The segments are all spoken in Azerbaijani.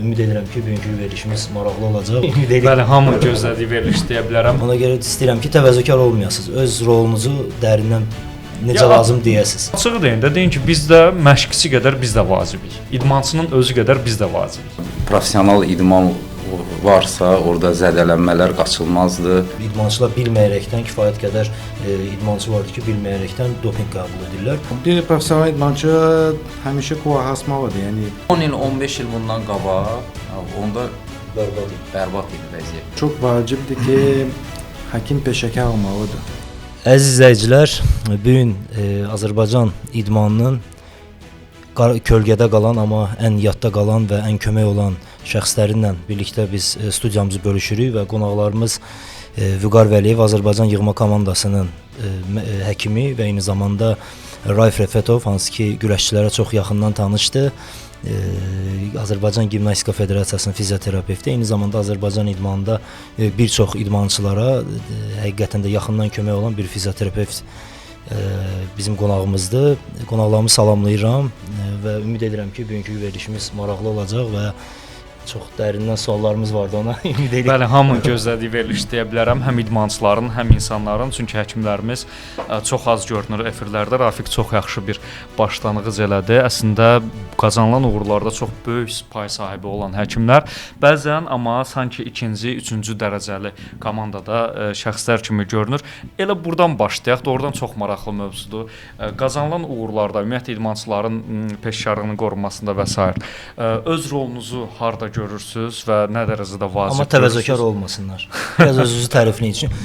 Ümid edirəm ki, bugünkü verilişimiz maraqlı olacaq. Bəli, hamı gözlədiyi veriliş deyə bilərəm. Ona görə istəyirəm ki, təvəzzökar olmayasınız. Öz rolunuzu dərindən necə lazım deyəsiniz. Açığı deyin ki, biz də məşqçi qədər biz də vacibik. İdmançının özü qədər biz də vacibik. Professional idman varsa, orada zədələnmələr qaçılmazdır. İdmançılar bilməyərəkdən kifayət qədər idmançı vardır ki, bilməyərəkdən dopinq qəbul edirlər. Bir professional idmançı həmişə qulaq asmalıdır. Yəni 10 il, 15 il bundan qabaq onda bərbad idi vəziyyət. çox vacibdir ki, həkim peşəkar olmalıdır. Əziz izləyicilər, bu gün Azərbaycan idmanının kölgədə qalan, amma ən yadda qalan və ən kömək olan şəxslərinlə birlikdə biz studiyamızı bölüşürük və qonaqlarımız Vüqar Vəliyev, Azərbaycan yığma komandasının həkimi və eyni zamanda Raif Rəfətov, hansı ki güləşçilərə çox yaxından tanışdır. Azərbaycan Gimnastika Federasiyasının fizioterapevti, eyni zamanda Azərbaycan idmanında bir çox idmançılara həqiqətən də yaxından kömək olan bir fizioterapevt bizim qonağımızdır. Qonaqlarımı salamlayıram və ümid edirəm ki, bugünkü verilişimiz maraqlı olacaq və çox dərindən suallarımız vardı ona. Ümid edirəm. Bəli, hamı gözlədiyi veriliş deyə bilərəm. Həm idmançıların, həm insanların. Çünki həkimlərimiz çox az görünür efirlərdə. Rafiq çox yaxşı bir başlanğıc elədi. Əslində qazanılan uğurlarda çox böyük pay sahibi olan həkimlər bəzən amma sanki ikinci, üçüncü dərəcəli komandada şəxslər kimi görünür. Elə buradan başlayaq. Doğrudan çox maraqlı mövzudur. Qazanılan uğurlarda ümumiyyətlə idmançıların peşəkarlığının qorunmasında və s. öz rolunuzu harda görürsüz və nə dərəcədə vacib? Amma təvəzzökar olmasınlar. Biraz özünüzü tərifləyin üçün.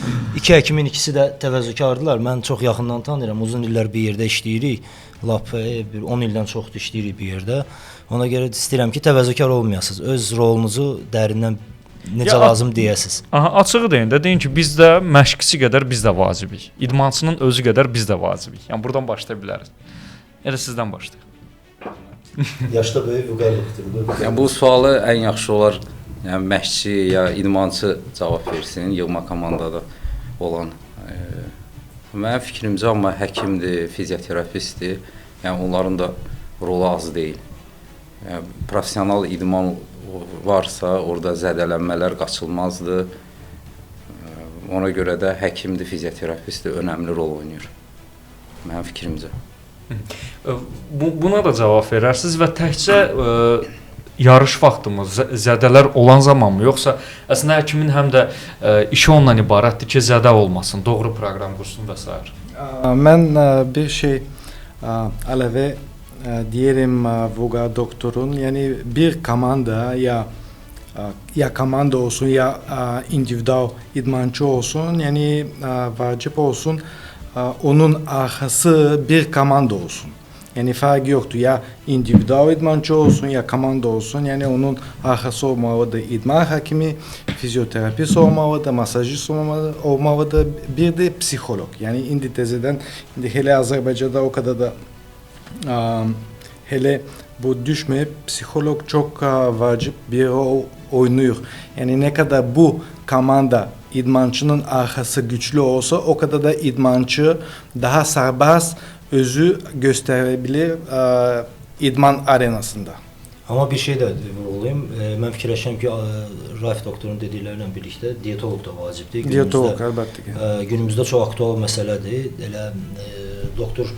İki həkimin ikisi də təvəzzökardılar. Mən çox yaxından tanıyıram. Uzun illər bir yerdə işləyirik. Lap 10 ildən çoxdur işləyirik bir yerdə. Ona görə istəyirəm ki, təvəzzökar olmayasınız. Öz rolunuzu dərindən necə lazım deyəsiz. Aha, açığı deyin ki, biz də məşqçi qədər biz də vacibik. İdmançının özü qədər biz də vacibik. Yəni buradan başlaya bilərik. Elə sizdən başlayaq. Yaşda böyük vüqarlıqdır. Yəni bu sualı ən yaxşı olar, yəni məşqçi ya idmançı cavab versin, yığma komandada olan. Mənim fikrimcə amma həkimdir, fizioterapistdir. Yəni onların da rolu az deyil. Yəni professional idman varsa, orada zədələnmələr qaçılmazdır. Ona görə də həkimdir, fizioterapistdir, önəmli rol oynayır. Mənim fikrimcə. Buna da cavab verərsiniz və təkcə yarış vaxtımız zədələr olan zamanmı, yoxsa əslində həkimin həm də işi ondan ibarətdir ki, zədə olmasın, doğru proqram qursun və s. Mən bir şey əlavə deyirəm Vüqar doktorun, yəni bir komanda ya komanda olsun ya individual idmançı olsun, yəni vacib olsun. Onun arxası bir komanda olsun. Yəni fərqi yoxdur. Ya individual idmançı olsun, ya komanda olsun. Yəni onun arxası olmalıdır. İdman həkimi, fizioterapist olmalıdır, masajist olmalıdır. Bir də psixoloq. Yəni indi təzədən hələ Azərbaycanda o qədər də hələ bu düşməyib. Psixoloq çox vacib bir rol oynayır. Yəni nə qədər bu komanda idmançının arxası güclü olsa, o kadar da idmançı daha serbest özü gösterebilir idman arenasında. Amma bir şey də vurğulayım. Mən fikirləşirəm ki, Raif doktorun dediklərilə birlikdə diyetoloq da vacibdir. Diyetoloq əlbəttə ki. Günümüzdə çox aktual məsələdir. Elə doktor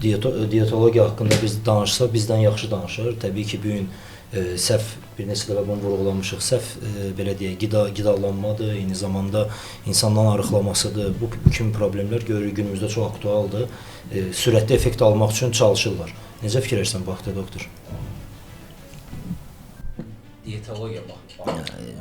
diyetologiya haqqında biz danışsaq, bizdən yaxşı danışır. Təbii ki, bu gün səhv bir neçə dəfə bunu vurğulamışıq. Səhv belə deyək, qidalanmadır, eyni zamanda insanların arıqlamasıdır. Bu kimi problemlər görürük günümüzdə çox aktualdır. Sürətli effekt almaq üçün çalışırlar. Necə fikirləşirsən bu haqda doktor? Diyetologiya bax.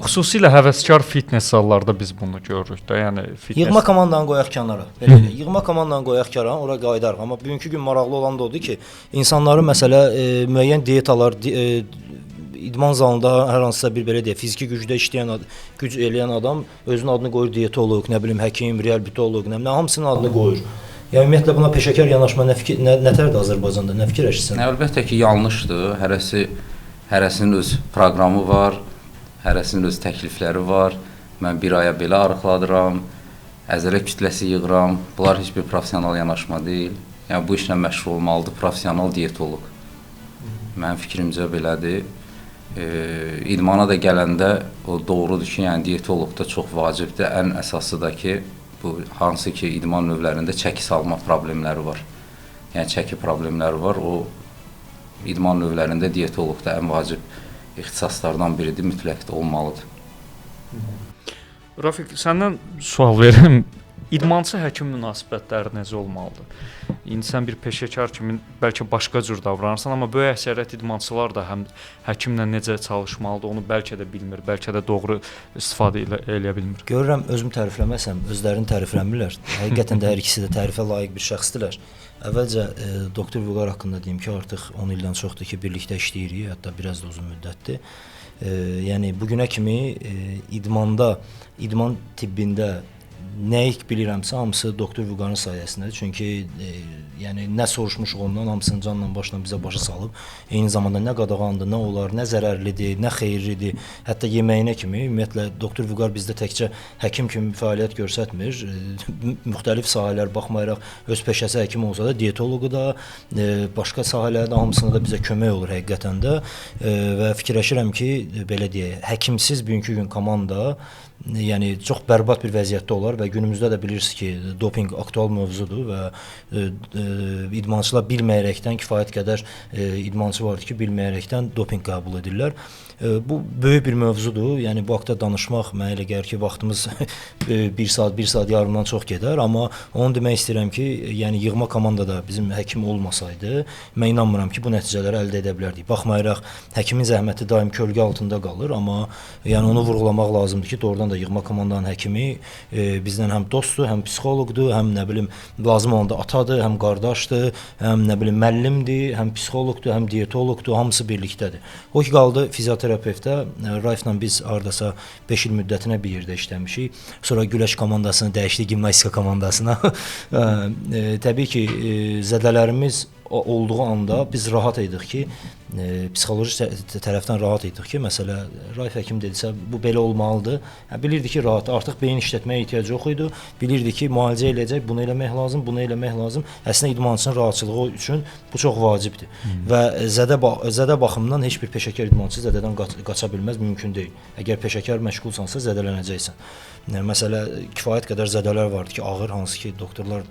Xüsusilə həvəskar fitness zallarda biz bunu görürük də. Yəni fitness Yığma komandanı qoyaq kənara. Belə deyək. Yığma komandanı qoyaq kənara, ora qayıdarıq. Amma bugünkü gün maraqlı olan da odur ki, insanların məsələ müəyyən diyetalar idman zalında hər hansısa bir belə deyək, fiziki gücdə işləyən, güc eləyən adam özünün adını qoyur diyetoloq, nə bilim həkim, reabilitoloq, nə bilim, hamısının adını qoyur. Yəni ümumiyyətlə buna peşəkar yanaşma nətərdir Azərbaycanda? Nə fikirləşirsən? Əlbəttə ki, yanlışdır. Hərəsinin öz proqramı var, hərəsinin öz təklifləri var. Mən bir aya belə arıqladıram, əzələ kütləsi yığıram. Bunlar heç bir professional yanaşma deyil. Yəni bu işlə məşğul olmalıdır professional diyetoloq. Mənim fikrimcə belədir. idmana da gələndə o doğrudur ki, yəni diyetoloq da çox vacibdir. Ən əsası da ki, bu hansı ki idman növlərində çəki salma problemləri var. Yəni çəki problemləri var. O idman növlərində diyetoloq da ən vacib ixtisaslardan biridir, mütləq də olmalıdır. Rafiq, səndən sual verim. İdmançı həkim münasibətləri necə olmalıdır? İndi sən bir peşəkar kimi bəlkə başqa cür davranırsan, amma böyük əksəriyyət idmançılar da həm həkimlə necə çalışmalıdır, onu bəlkə də bilmir, bəlkə də doğru istifadə eləyə bilmir. Görürəm, özümü tərifləməsəm, özlərini tərifləmirlər. Həqiqətən də hər ikisi də tərifə layiq bir şəxsdirlər. Əvvəlcə doktor Vüqar haqqında deyim ki, artıq 10 ildən çoxdur ki, birlikdə işləyirik, hətta biraz da uzun müddətdir. Yəni bugünə kimi idman tibbində nəyi bilirəmsə, hamısı doktor Vüqarın sayəsindədir. Çünki yəni nə soruşmuşuq ondan, hamısını canla başla bizə başa salıb. Eyni zamanda nə qadağandır, nə olar, nə zərərlidir, nə xeyirlidir, hətta yeməyinə kimi. Ümumiyyətlə doktor Vüqar bizdə təkcə həkim kimi fəaliyyət göstərmir. Müxtəlif sahələr baxmayaraq öz peşəsi həkim olsa da, diyetoloqu da, başqa sahələrdə hamısına da bizə kömək olur həqiqətən də. Və fikirləşirəm ki, belə deyək, həkimsiz bugünkü gün komanda yəni çox bərbad bir vəziyyətdə olar və günümüzdə də bilirsiniz ki, dopinq aktual mövzudur və idmançılar bilməyərəkdən kifayət qədər idmançı vardır ki, bilməyərəkdən dopinq qəbul edirlər. Bu böyük bir mövzudur. Yəni bu haqqda danışmaq mənə elə gəlir ki, vaxtımız 1 saat yarımdan çox gedər, amma onu demək istəyirəm ki, yəni yığma komandada bizim həkim olmasaydı, mən inanmıram ki, bu nəticələri əldə edə bilərdik. Baxmayaraq həkimin zəhməti daim kölgə altında qalır, amma yəni onu vurğulamaq lazımdır ki, doğrudan da yığma komandanın həkimi bizdən həm dostdur, həm psixoloqdur, həm nə bilim lazım olanda atadır, həm qardaşdır, həm nə bilim müəllimdir, həm psixoloqdur, həm diyetoloqdur, hamısı birlikdədir. O ki qaldı fizioterapevtdə, Raiflə biz hardasa 5 il müddətinə bir yerdə işləmişik. Sonra güləş komandasını dəyişdik gimnastika komandasına. Təbii ki, zədələrimiz olduğu anda biz rahat idik ki, psixoloji tərəfdən rahat idik ki, məsələ Raif həkim dedisə, bu belə olmalıdır. Bilirdi ki, rahat, artıq beyin işlətməyə ehtiyac yox idi. Bilirdi ki, müalicə eləyəcək, bunu eləmək lazım, bunu eləmək lazım. Əslində idmançının rahatçılığı üçün bu çox vacibdir. Və zədə baxımından heç bir peşəkar idmançı zədədən qaça bilməz, mümkün deyil. Əgər peşəkar məşğulsansa zədələnəcəksən. Məsələ kifayət qədər zədələr vardır ki, ağır, hansı ki, doktorlar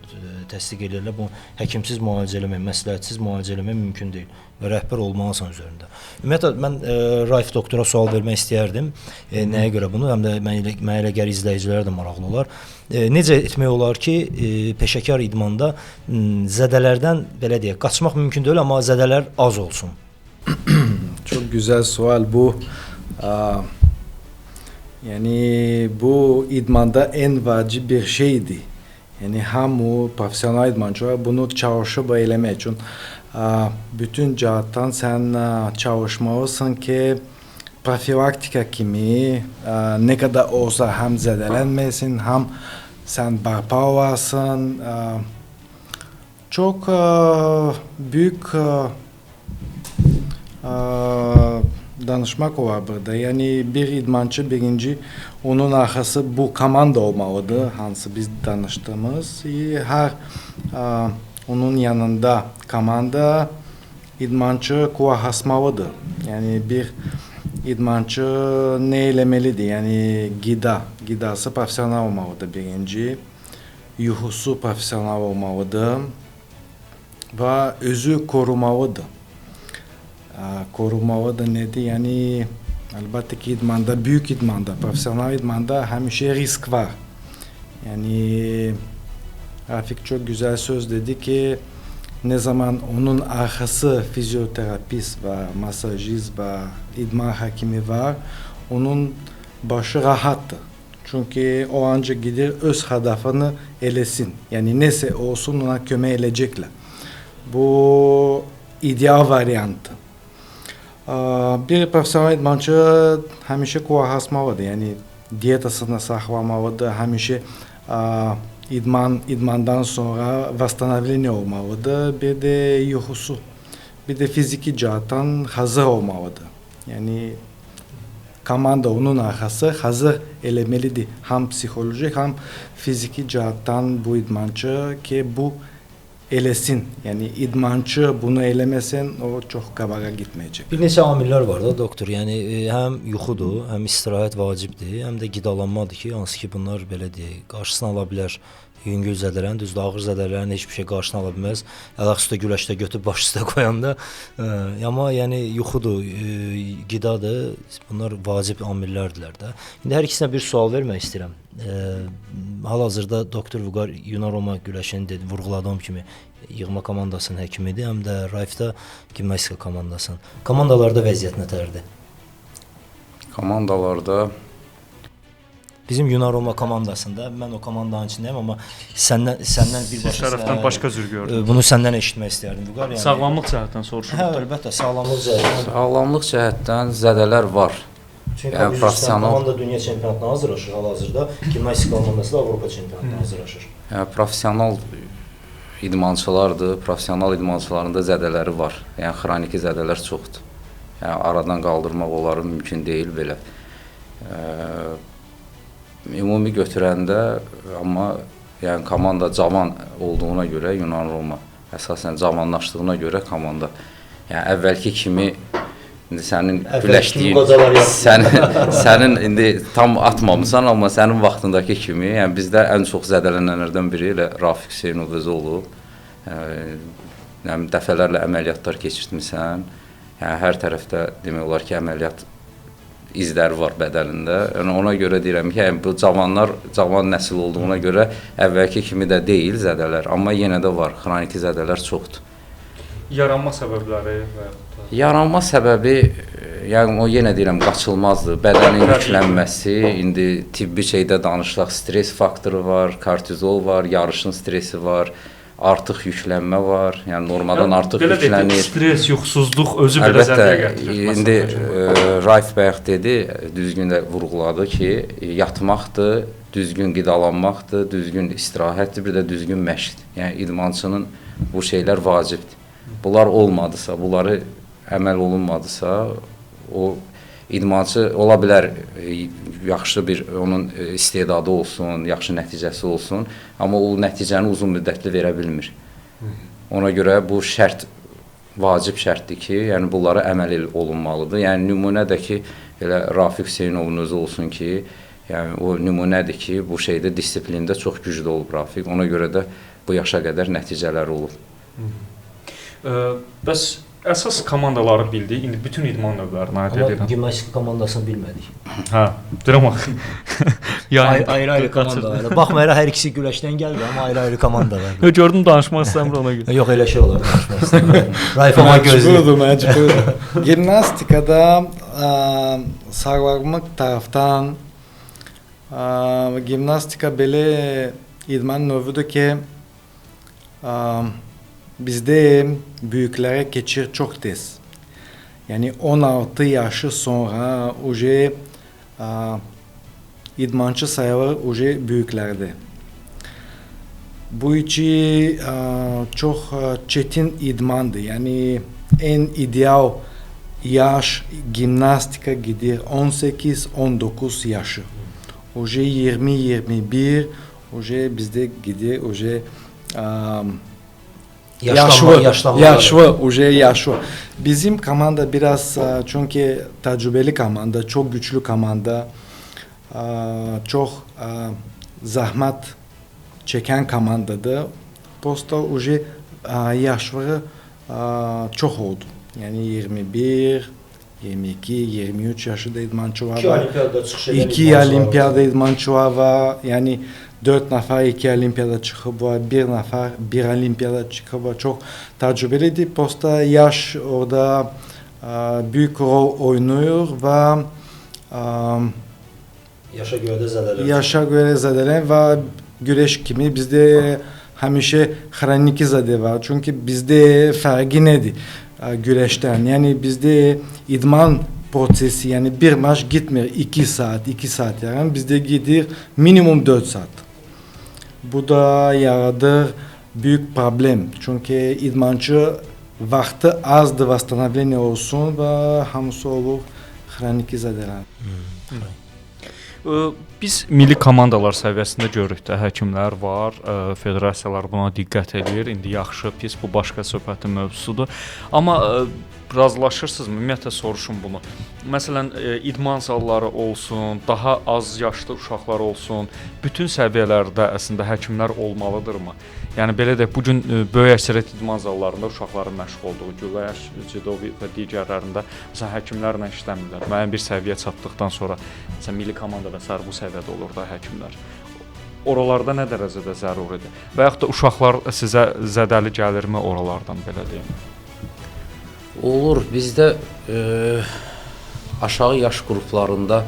təsdiq edirlər, bu həkimsiz müalicə eləmək, məsləhətsiz müalicə eləmək mümkün deyil və rəhbər olmalısan üzərində. Ümumiyyətlə, mən Raif doktora sual vermək istəyərdim. Nəyə görə bunu? Həm də mənə elə gəlir izləyicilər də maraqlı olar. Necə etmək olar ki, peşəkar idmanda zədələrdən, belə deyək, qaçmaq mümkün deyil, amma zədələr az olsun? Çok güzel sual bu. Yani bu idmanda en vacip bir şeydi. Yani hamu profesyonel idmancılar bunu çalışıp eylemek için bütün cihattan sen çalışmalısın ki profilaktika kimi ne kadar olsa hem zedelenmesin hem sen barpa olasın. Çok büyük danışmak var burada. Yani bir idmançı birinci onun arkası bu komanda olmalıdır. Hansı biz danıştığımız. Her onun yanında komanda idmançı kulak asmalıdır. Yani bir idmançı ne eylemelidir? Yani gidası profesyonel olmalıdır birinci. Yuhusu profesyonel olmalıdır. Ve özü korumalıdır. Korumalıdır nedir? Yani elbette ki idmanda, büyük idmanda, profesyonel idmanda hemşe risk var. Yani Rafik çok güzel söz dedi ki ne zaman onun arkası fizyoterapist ve masajist ve idman hakimi var, onun başı rahattır. Çünkü o ancak gider öz hedefini elesin. Yani neyse olsun ona kömek edecekler. Bu ideal variantı. Bir profesyonel idmançı hemşe kulak asmalıdır. Yani diyetasını saklamalıdır. Hemşe idmandan sonra восстановление olmalıdır. Bir de yuhusu, bir de fiziki cihattan hazır olmalıdır. Yani komanda onun arkası hazır elemelidir. Hem psikolojik hem fiziki cihattan bu idmançı ki bu elesin. Yani idmançı bunu eləməsən o çox qabağa gitməyəcək. Bir neçə amillər var da doktor. Yəni həm yuxudur, həm istirahət vacibdir, həm də qidalanmadır ki, hansı ki bunlar belə deyək, qarşısını ala bilər. Yüngül zədələrin, düzdür, ağır zədələrin heç bir şey qarşısını ala bilməz. Əlaq üstə güləşdə götürüb baş üstə qoyanda. Amma yəni yuxudur, qidadır. Bunlar vacib amillərdirlər də. İndi hər ikisinə bir sual vermək istəyirəm. Hal-hazırda doktor Vüqar Yunan-Roma güləşini dedi, vurğuladığım kimi yığma komandasının həkimidir, həm də Raifdə gimnastika komandasının. Komandalarda vəziyyət nətərdir? Komandalarda Bizim Yunan-Roma komandasında, mən o komandanın içindəyəm, amma səndən birbaşa Şərəfdən başqa cür gördüm. Bunu səndən eşitmək istəyərdim Vüqar. Yəni Sağlamlıq cəhətdən soruşuram. Hə, əlbəttə, sağlamlıq cəhətdən. sağlamlıq cəhətdən zədələr var. Çünki Yəni, biz professional- komanda dünya çempionatına hazırlaşır hal-hazırda. Gimnastika komandası da Avropa çempionatına hazırlaşır. Yəni, professional idmançılardır, professional idmançıların da zədələri var. Yəni, xroniki zədələr çoxdur. Yəni, aradan qaldırmaq onları mümkün deyil belə. Ümumi götürəndə, amma yəni, komanda cavan olduğuna görə, Yunan-Roma əsasən cavanlaşdığına görə komanda, yəni, əvvəlki kimi indi sənin güləşdiyin, sənin indi tam atmamısan, amma sənin vaxtındakı kimi, yəni bizdə ən çox zədələnənlərdən biri elə Rafiq Hüseynov özü olub. Yəni, dəfələrlə əməliyyatlar keçirtmisən, yəni, hər tərəfdə demək olar ki, əməliyyat izləri var bədənində. Yəni, ona görə deyirəm ki, yəni, bu cavan nəsil olduğuna görə əvvəlki kimi də deyil zədələr, amma yenə də var, xroniki zədələr çoxdur. Yaranma səbəbləri və Yaranma səbəbi, yəni o yenə deyirəm, qaçılmazdır. Bədənin yüklənməsi, indi tibbi şeydə danışsaq, stres faktoru var, kortizol var, yarışın stresi var, artıq yüklənmə var, yəni normadan artıq yüklənir. Belə stres, yuxusuzluq özü belə zədələ gətirir. İndi Raif bayaq dedi, düzgün də vurğuladı ki, yatmaqdır, düzgün qidalanmaqdır, düzgün istirahətdir, bir də düzgün məşqdir. Yəni idmançının bu şeylər vacibdir. Bunlar olmadısa, bunları əməl olunmadısa, o idmançı ola bilər yaxşı bir onun istedadı olsun, yaxşı nəticəsi olsun, amma o nəticəni uzun müddətli verə bilmir. Ona görə bu şərt, vacib şərtdir ki, yəni bunlara əməl olunmalıdır. Yəni nümunə də ki, elə Rafiq Hüseynovun özü olsun ki, yəni o nümunədir ki, bu şeydə disiplində çox güclü olub Rafiq. Ona görə də bu yaşa qədər nəticələri olub. Bəs əsas komandaları bildik, indi bütün idman növlərini aid edirəm. Amma gimnastika komandasını bilmədik. Hə, deyirəm axı. Ayrı-ayrı komandalar. Baxmayaraq hər ikisi güləşdən gəldi, amma ayrı-ayrı komandalar. Yox, gördüm danışmaq istəmir ona görə. Yox, elə şey olar, danışmaq istəmirəm. Raif amma gözləyir. Məcbur. Gimnastikada sağlamlıq tərəfdən gimnastika belə idman növüdür ki, bizdə böyüklərə keçir çox tez. Yəni 16 yaşı sonra idmançı sayılır böyüklərdə. Bu iki çox çətin idmandır. Yəni en ideal yaş gimnastika gedir 18-19 yaşı. 20-21 bizdə gedir yaşlı. Bizim komanda biraz çünkü tecrübeli komanda, çok güçlü komanda, çok zahmet çeken komandadır. Posta yaşları çok oldu. Yani 21, 22, 23 yaşında idmançılar var. 2 olimpiyada idmançılar var. Yani 4 nəfər 2 olimpiyada çıxıb var, 1 nəfər 1 olimpiyada çıxıb var. Çox təcrübəlidir. Posta yaş orada büyük rol oynuyor və yaşa görə zədələn və güreş kimi bizdə həmişə xroniki zədə var. Çünki bizdə fərqi nədir güreşdən? Yəni bizdə idman prosesi, yəni bir maç gitmir 2 saat yarım, bizdə gedir minimum 4 saat. Bu da yaradır büyük problem. Çünkü idmançı vaxtı azdır, vasстановление olsun və hamısı olur xroniki zədələn. Biz milli komandalar səviyyəsində görürük də həkimlər var, federasiyalar buna diqqət edir. İndi yaxşı, pis bu başqa söhbətin mövzusudur. Amma razılaşırsınızmı? Ümumiyyətlə soruşum bunu. Məsələn, idman zalları olsun, daha az yaşlı uşaqlar olsun, bütün səviyyələrdə əslində həkimlər olmalıdırmı? Yəni belə deyək, bu gün böyük əksəriyyət idman zallarında uşaqların məşğul olduğu güləş, judo və digərlərində məsələn həkimlərlə işləmirlər. Müəyyən bir səviyyə çatdıqdan sonra məsələn milli komanda və sair bu səviyyədə olur da həkimlər. Oralarda nə dərəcədə zəruridir? Və yaxud da uşaqlar sizə zədəli gəlirmi oralardan belə deyim? Olur. Bizdə aşağı yaş qruplarında,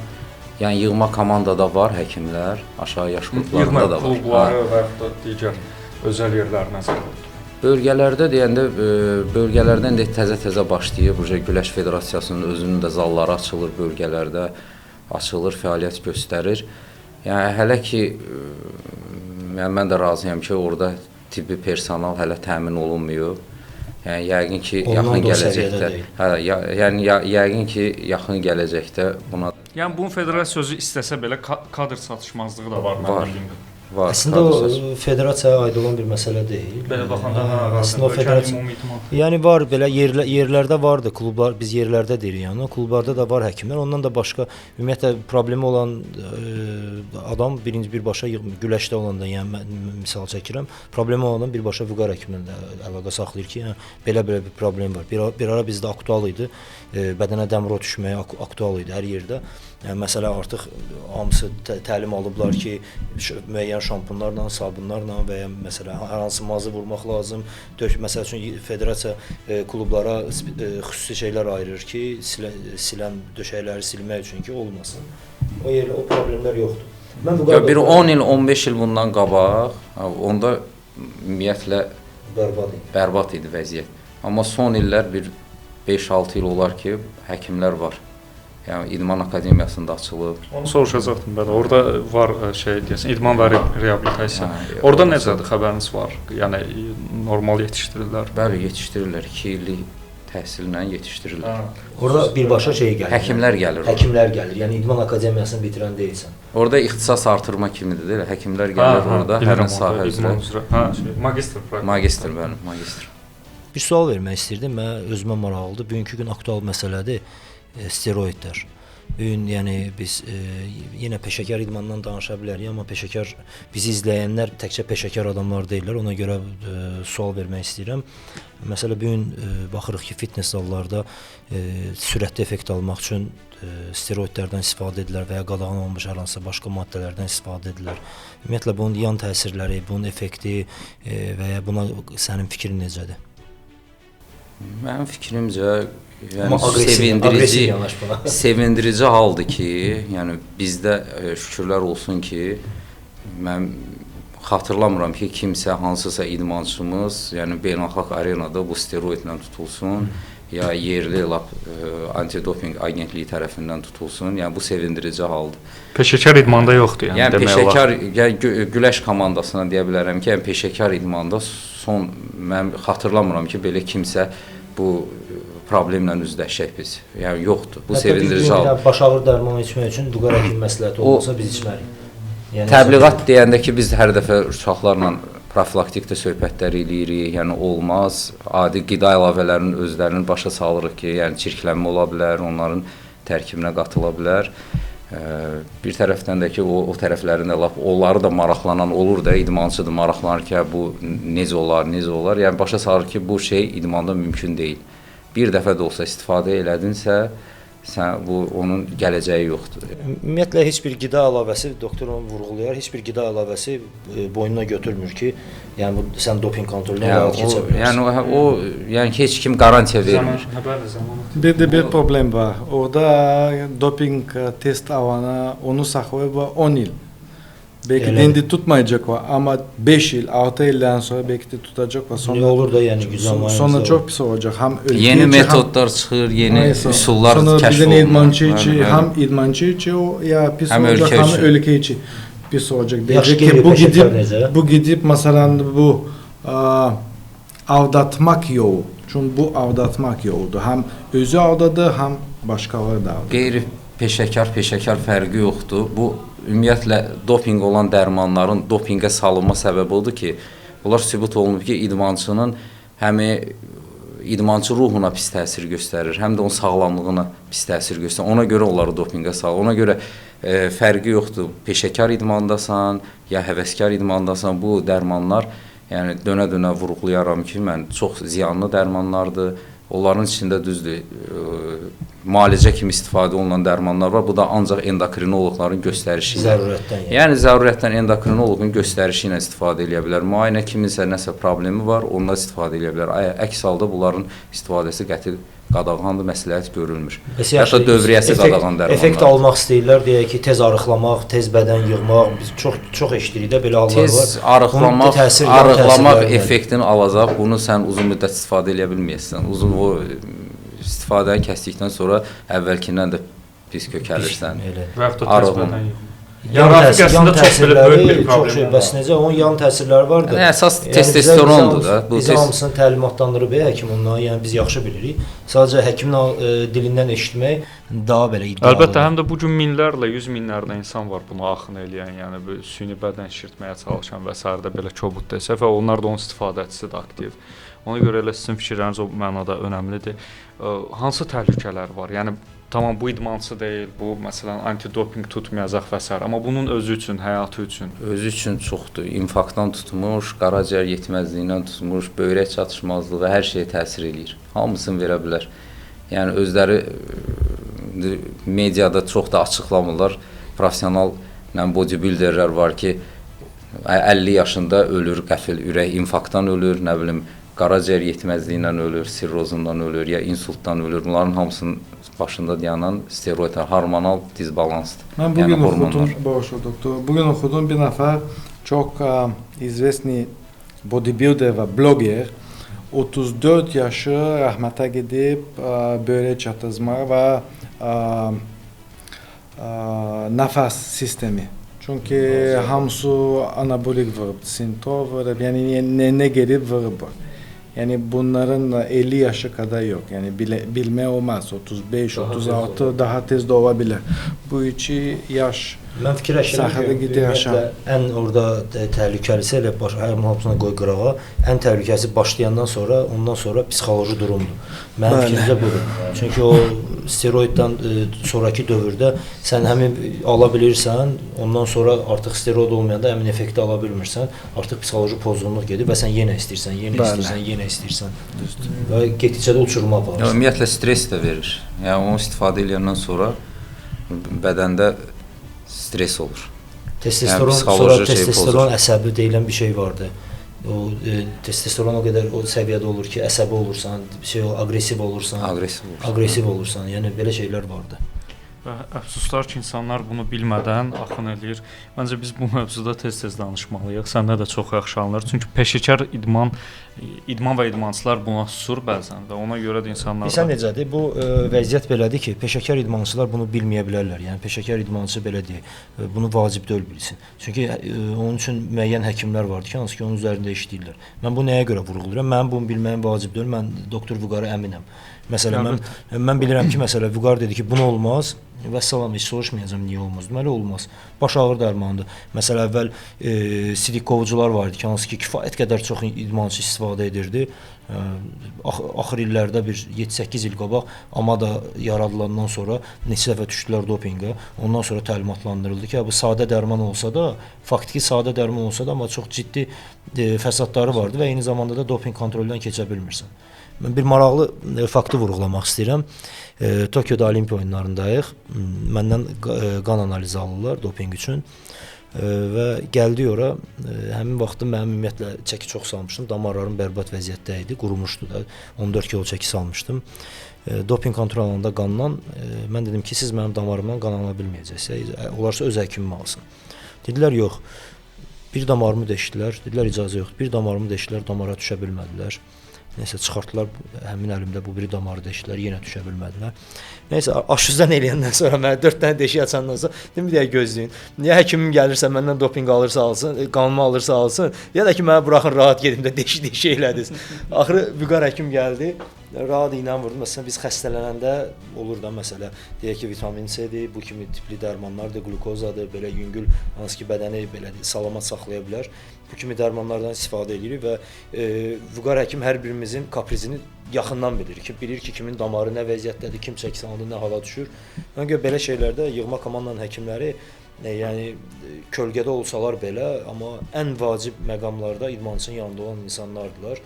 yəni yığma komandada var həkimlər, aşağı yaş qruplarında da var. Yığma klubları və yaxud da digər özəl yerlər nəzərdə tutulur. Bölgələrdə deyəndə, bölgələrdən də təzə-təzə başlayıb, Güləş Federasiyasının özünün də zalları açılır, bölgələrdə açılır, fəaliyyət göstərir. Yəni hələ ki, mən də razıyam ki, orada tibbi personal hələ təmin olunmuyor. Yəni yəqin ki, yaxın gələcəkdə, yəqin ki, yaxın gələcəkdə buna. Yəni bunun federasiya sözü istəsə belə kadr çatışmazlığı da var mənim bildiyim. Əslində o federasiyaya aid olan bir məsələ deyil. Belə baxanda əslində o federasiya, yəni var belə yerlərdə vardı klublar, biz yerlərdə deyirik yəni, klublarda da var həkimlər. Ondan da başqa ümumiyyətlə problemi olan adam birbaşa güləşdə olanda, yəni mən misal çəkirəm, problemi olan birbaşa vüqar həkimlə əlaqə saxlayır ki, yəni belə bir problem var. Bir ara bizdə aktual idi, bədənə dəmir düşməyə aktual idi hər yerdə. Yəni məsələ artıq hamısı təlim alıblar ki, müəyyən şampunlarla, sabunlarla və ya məsələn hər hansı mazı vurmaq lazım. Məsəl üçün federasiya klublara xüsusi şeylər ayırır ki, silən döşəkləri silmək üçün ki, olmasın. O problemlər yoxdur. Mən bu bir 10 il, 15 il bundan qabaq, onda ümumiyyətlə bərbad idi vəziyyət. Amma son illər bir 5-6 il olar ki, həkimlər var. Yəni İdman Akademiyasında açılıb. Onu soruşacaqdım belə. Orada var şey deyəsən, idman və reabilitasiya. Orada necədir, xəbəriniz var? Yəni normal yetişdirirlər? Bəli, yetişdirirlər. 2 illik təhsillə yetişdirirlər. Orada birbaşa şey gəlir. Həkimlər gəlir. Həkimlər gəlir. Yəni İdman Akademiyasını bitirən deyilsən. Orada ixtisas artırma kimidir, deyil? Həkimlər gəlir orada hər sahə üzrə. Magistr, bəli, magistr. Bir sual vermək istirdim. Mən özümə maraqlıdır. Bugünkü gün aktual məsələdir. Steroidlər. Bugün yəni biz yenə peşəkar idmandan danışa bilərik, amma peşəkar bizi izləyənlər təkcə peşəkar adamlar deyillər. Ona görə sual vermək istəyirəm. Məsələn, bugün baxırıq ki, fitness zallarda sürətli effekt almaq üçün steroidlərdən istifadə edirlər və ya qadağan olunmuş hər hansısa başqa maddələrdən istifadə edirlər. Ümumiyyətlə bunun yan təsirləri, bunun effekti və ya buna sənin fikrin necədir? Mənim fikrimcə yəni sevindirici haldır ki, yəni bizdə şükürlər olsun ki, mən xatırlamıram ki, kimsə hansısa idmançımız, yəni beynəlxalq arenada bu steroidlə tutulsun, ya yerli antidoping agentliyi tərəfindən tutulsun. Yəni bu sevindirici haldır. Peşəkar idmanda yoxdur yəni. Yəni peşəkar, yəni Güləş komandasına deyə bilərəm ki, yəni peşəkar idmanda mən xatırlamıram ki, belə kimsə bu problemlə üzləşək biz. Yəni yoxdur. Bu sevindirici haldır. Baş ağrı dərmanı içmək üçün Duqar həkim məsləhəti olsa biz içmərik. Yəni təbliğat deyəndə ki, biz hər dəfə uşaqlarla profilaktik də söhbətlər eləyirik. Yəni olmaz. Adi qida əlavələrinin özlərinin başa salırıq ki, yəni çirklənmə ola bilər, onların tərkibinə qatıla bilər. Bir tərəfdən də ki, o tərəflərində onları da maraqlanan olur da, idmançıdır, maraqlanır ki, bu necə olar. Yəni başa salır ki, bu şey idmanda mümkün deyil. Bir dəfə də olsa istifadə elədinsə, onun gələcəyi yoxdur. Ümumiyyətlə, heç bir qida əlavəsi, doktor onu vurğulayar, heç bir qida əlavəsi boynuna götürmür ki, yəni sən doping kontrolünə rahat keçə bilərsən. Yəni heç kim qarantiya vermir. Bir de bir problem var. Orada doping test alana onu saxlayıb 10 il. Belki de tutmayacak var ama 5 yıl, 6 yıldan sonra belki de tutacak var. Sonra olur da yani güzel. Sonra çok pis olacak. Hem yeni metotlar çıkır, yeni üsullar keşf olunur. Sonra idmançı için, hem idmançı için o ya pis olacak, hem ülke için pis olacak. Diyecek ki bu gidip mesela bu aldatmak yolu. Çünkü bu aldatmak yoludur. Hem özü aldadı, hem başkaları da aldadı. peşəkar fərqi yoxdur. Bu ümumiyyətlə dopinq olan dərmanların dopinqə salınma səbəbi odur ki, bunlar sübut olunub ki, idmançının həm idmançı ruhuna pis təsir göstərir, həm də onun sağlamlığına pis təsir göstərir. Ona görə onları dopinqə salır. Ona görə fərqi yoxdur. Peşəkar idmandasan, ya həvəskar idmandasan, bu dərmanlar, yəni dönə-dönə vurğulayaram ki, mən çox ziyanlı dərmanlardır. Onların içində düzdür, müalicə kimi istifadə olunan dərmanlar var. Bu da ancaq endokrinoloqların göstərişi ilə. Zərurətdən yəni. Yəni zərurətdən endokrinoloqun göstərişi ilə istifadə edə bilər. Müayinə kiminsə nəsə problemi var, ondan istifadə edə bilər. Əks halda bunların istifadəsi qəti qadağandır, məsləhət görülmür. Hətta dövriyyəsi qadağan dərmanlar. Effekt almaq istəyirlər, deyək ki, tez arıqlamaq, tez bədən yığmaq. Biz çox eşidirik də belə hallar var. Tez arıqlamaq effektini alacaq. Bunu sən uzun müddət istifadə edə bilməyəsən. Uzun o istifadəni kəsdikdən sonra əvvəlkindən də pis kökəlirsən. Və yaxud da tez bədən yığmaq. Yan əslində çox belə böyük bir problem. Bəs necə onun yan təsirləri var da. Yəni əsas testosterondur da. Bu biz hamısını təlimatlandırıb həkim ondan, yəni biz yaxşı bilirik. Sadəcə həkimin dilindən eşitmək daha belə iddialı. Əlbəttə, həm də bu gün minlərlə, 100 minlərlə insan var bunu axın eləyən, yəni bu süni bədən şişirtməyə çalışan və sair də belə kobud desə və onlar da onun istifadəçisi də aktiv. Ona görə elə sizin fikirləriniz o mənada önəmlidir. Hansı təhlükələr var? Yəni tamam bu idmançı deyil, bu məsələn antidopinq tutmayacaq və s. amma bunun özü üçün, həyatı üçün, özü üçün çoxdur. İnfarktdan tutmuş, qaraciyər yetməzliyindən tutmuş, böyrək çatışmazlığı hər şeyə təsir eləyir. Hamısını verə bilər. Yəni özləri mediada çox da açıqlamırlar. Professional bodybuilderlər var ki, 50 yaşında ölür, qəfil ürək infarktdan ölür, nə bilim, qaraciyər yetməzliyindən ölür, sirrozundan ölür, ya insultdan ölür. Bunların hamısının başında dayanan steroidlər, hormonal disbalansdır. Ben bugün bugün okudum bir nefer çok izvesni bodybuilder ve blogger 34 yaşı rahmete gidip böyle çatışma ve nefes sistemi. Çünkü hamısı anabolik vurub, sintov vurub, yani ne gelip vurub. Yani bunların 50 yaşa kadar yok. Yani bilme olmaz. 35, 36 daha tez doğabilir. Bu içi yaş. Mən fikirləşirəm ki, ən orada təhlükəlisi elə hamısına qoy qırağa, ən təhlükəsi başlayandan sonra, ondan sonra psixoloji durumdur. Mənim fikrimcə budur. Çünki o steroiddən sonraki dövrdə sən həmin ala bilirsən, ondan sonra artıq steroid olmayanda həmin effekti ala bilmirsən, artıq psixoloji pozğunluq gedir və sən yenə istəyirsən. Və getdikcə də uçuruma var. Ümumiyyətlə stres də verir. Yəni onu istifadə edəndən sonra bədəndə stres olur. Testosteron əsəbi deyilən bir şey vardı. O testosteron o qədər o səviyyədə olur ki, əsəbi olursan, aqressiv olursan. Yəni belə şeylər vardı. Və əfsuslar ki, insanlar bunu bilmədən axın eləyir. Məncə biz bu mövzuda tez-tez danışmalıyıq. Səndə də çox yaxşı anlar. Çünki peşəkar idman və idmançılar buna susur bəzən və ona görə də insanlar Bilirsən necədir? Bu vəziyyət belədir ki, peşəkar idmançılar bunu bilməyə bilərlər. Yəni peşəkar idmançı belə deyil. Bunu vacib deyil bilsin. Çünki onun üçün müəyyən həkimlər vardır ki, hansı ki onun üzərində işləyirlər. Mən bu nəyə görə vurğulayıram? Mənim bunu bilməyim vacib deyil. Mən doktor Vüqara əminəm. Məsələn, mən bilirəm ki, məsələn, Vüqar dedi ki, bunu olmaz. Vəssalam, heç soruşmayacağam niyə olmaz. Deməli olmaz. Baş ağrı dərmanıdır. Məsələn, əvvəl sidik qovucular var idi ki, hansı ki kifayət qədər çox idmançı istifadə edirdi. Axır illərdə bir 7-8 il qabaq AMADA yaradılandan sonra neçə dəfə düşdülər dopinqə. Ondan sonra təlimatlandırıldı ki, bu sadə dərman olsa da, faktiki sadə dərman olsa da, amma çox ciddi fəsadları vardı və eyni zamanda da dopinq kontroldən keçə bilmirsən. Mən bir maraqlı faktı vurğulamaq istəyirəm. Tokyoda Olimpiya oyunlarındayıq. Məndən qan analizi alırlar dopinq üçün. Və gəldik ora. Həmin vaxtda mənim ümumiyyətlə çəki çox salmışdım. Damarlarım bərbad vəziyyətdə idi, qurumuşdu da. 14 kilo çəki salmışdım. Dopinq kontrol alanda qandan mən dedim ki, siz mənim damarımdan qan ala bilməyəcəksiniz. Olarsa öz həkimimi alsın. Dedilər, yox. Bir damarımı deşdilər. Dedilər, icazə yoxdur. Bir damarımı deşdilər, damara düşə bilmədilər. Nəysə çıxartdılar, həmin əlimdə bu biri damarı deşdilər, yenə düşə bilmədilər. Nəysə, aşüzdən eləyəndən sonra mənə 4 dənə deşik açandan sonra dedim, bir dəqiqə gözləyin. Niyə həkimim gəlirsə, məndən dopinq alırsa alsın, qanımı alırsa alsın, ya da ki, mənə buraxın, rahat gedim də deşik elədiniz. Axırı Vüqar həkim gəldi, rahat ilə vurdum. Məsələn biz xəstələnəndə olur da məsələ, deyək ki, vitamin C-dir, bu kimi tipli dərmanlardır, qlukozadır, belə yüngül hansı ki bədəni belə salamat saxlaya bilər. Bu kimi dərmanlardan istifadə edirik və Vüqar həkim hər birimizin kaprizini yaxından bilir ki, kimin damarı nə vəziyyətdədir, kim çəkisi aldı, nə hala düşür. Ona görə belə şeylərdə yığma komandanın həkimləri yəni kölgədə olsalar belə, amma ən vacib məqamlarda idmançının yanında olan insanlardılar.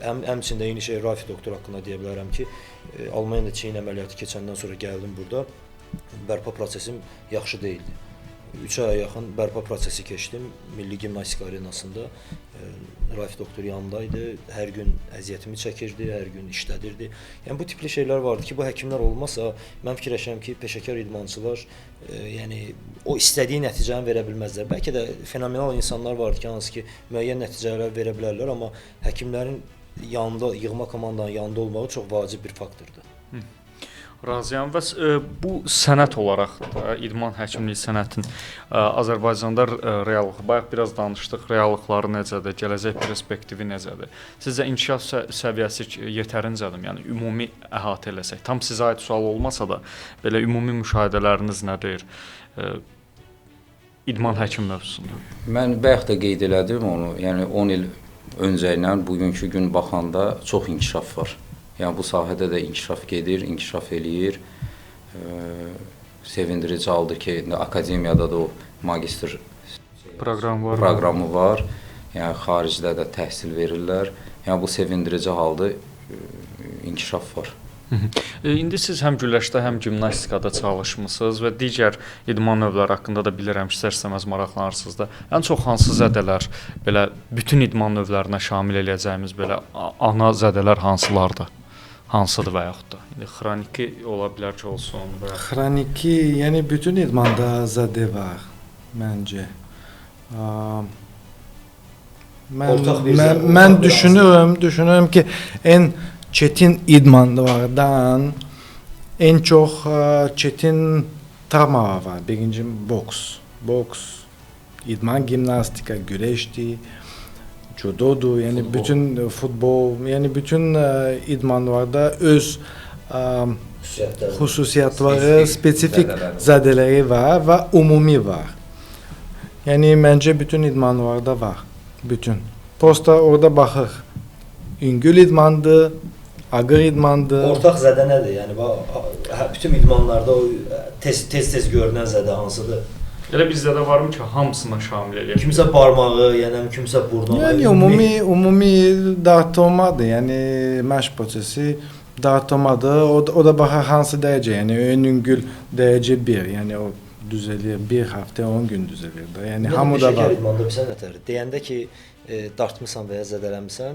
Həmçində eyni şey Rafi doktor haqqında deyə bilərəm ki, Almaniyada çiyin əməliyyatı keçəndən sonra gəldim burada. Bərpa prosesim yaxşı deyildi. 3 aya yaxın bərpa prosesi keçdim Milli Gimnastika Arenasında. Rafi doktor yanındaydı, hər gün əziyyətimi çəkirdi, hər gün işlədirdi. Yəni bu tipli şeylər vardı ki, bu həkimlər olmasa, mən fikirləşirəm ki, peşəkar idmançılar yəni o istədiyi nəticəni verə bilməzlər. Bəlkə də fenomenal insanlar vardı ki, hansı ki, müəyyən nəticələr verə bilərlər, amma həkimlərin yanında, yığma komandanın yanında olmağı çox vacib bir faktordur. Razıyam və bu sənət olaraq da, idman həkimliyi sənətin Azərbaycanda reallığı, bayaq biraz danışdıq, reallıqları necədir, gələcək perspektivi necədir? Sizcə inkişaf səviyyəsi yetərincədir? Yəni ümumi əhatə eləsək, tam sizə aid sual olmasa da, belə ümumi müşahidələriniz nədir idman həkim mövzusunda? Mən bayaq da qeyd elədim onu, yəni 10 il öncə ilə bugünkü gün baxanda çox inkişaf var. Yəni bu sahədə də inkişaf gedir, inkişaf eləyir. Sevindirici haldır ki, akademiyada da o magistr proqramı var. Yəni xaricdə də təhsil verirlər. Yəni bu sevindirici haldır, inkişaf var. İndi siz həm güləşdə, həm gimnastikada çalışmısınız və digər idman növləri haqqında da bilirəm ki, istər-istəməz maraqlanırsınız da. Ən çox hansı zədələr belə bütün idman növlərinə şamil eləyəcəyimiz belə ana zədələr hansılardır? Hansıdır və yaxud da? İndi xroniki ola bilər ki, olsun. Xroniki, yəni bütün idmanda zədə var məncə. Mən düşünürüm ki, ən çetin idmanlardan en çok çetin travma var. Birinci boks. Boks, idman, gimnastika, güreşti, judodu, yani bütün futbol, yani bütün idmanlarda öz hususiyatları, spesifik zədeləri var ve umumi var. Yani bence bütün idmanlarda var. Bütün. Posta orada baxır. Üngül idmandı, ağır idmandı. Ortaq zədə nədir? Yəni bütün idmanlarda o tez görünən zədə hansıdır? Elə bizdə də varmı ki, hamısına şamil eləyir? Kimsə barmağı, yəni kimsə burnu. Yəni umumi dağıtılmadır. Yəni məşq prosesi dağıtılmadır. O da baxar hansı dərəcə. Yəni ön üngül dərəcə 1. Yəni o düzəlir 1 həftə 10 gün düzəlir də. Yəni hamı da var. Peşəkar idmanda bizə nətər? Deyəndə ki dartmısan və ya zədələmisən.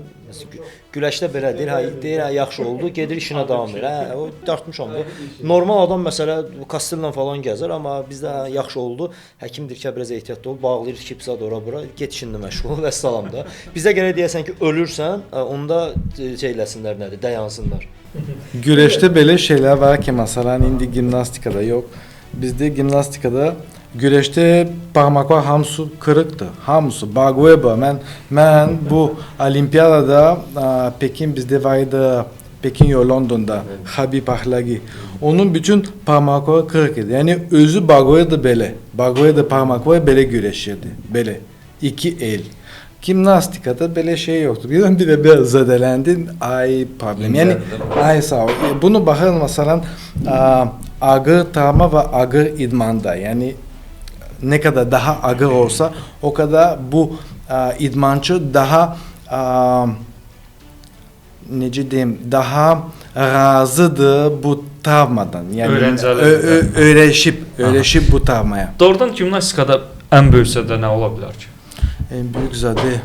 Güləşdə belə deyir, yaxşı oldu, gedir işinə davam edir. O dartmışam bu. Normal adam məsələ kastilla falan gəzir, amma bizdə yaxşı oldu. Həkimdir ki, biraz ehtiyatlı ol, bağlayır kipsad ora-bura, get işinlə məşğul ol və salam da. Bizdə gərək deyəsən ki, ölürsən, onda eləsinlər nədir, dayansınlar. Güləşdə belə şeylər var ki, məsələn indi gimnastikada yox. Bizdə gimnastikada güreşte parmaklar hamısı kırıktı. Hamısı. Bagueba. Ben bu olimpiyada Pekin bizde vardı. Pekin yo London'da. Habib Ahlagi. Onun bütün parmakları kırık idi. Yani özü Bagueba böyle. Bagueba parmakları böyle güreşirdi. Böyle. 2 el. Gimnastikada böyle şey yoktu. Bir de biraz zedelendin. Ay problem. Yani ay sağ ol. Bunu bakın mesela ağır travma ve ağır idmanda. Yani ne kadar daha ağır olsa o kadar bu idmançı daha nece diyeyim daha razıdır bu travmadan. Yani öğreşip bu travmaya. Doğrudan gimnastikada en büyük zədə ne olabilir ki? En büyük zədə,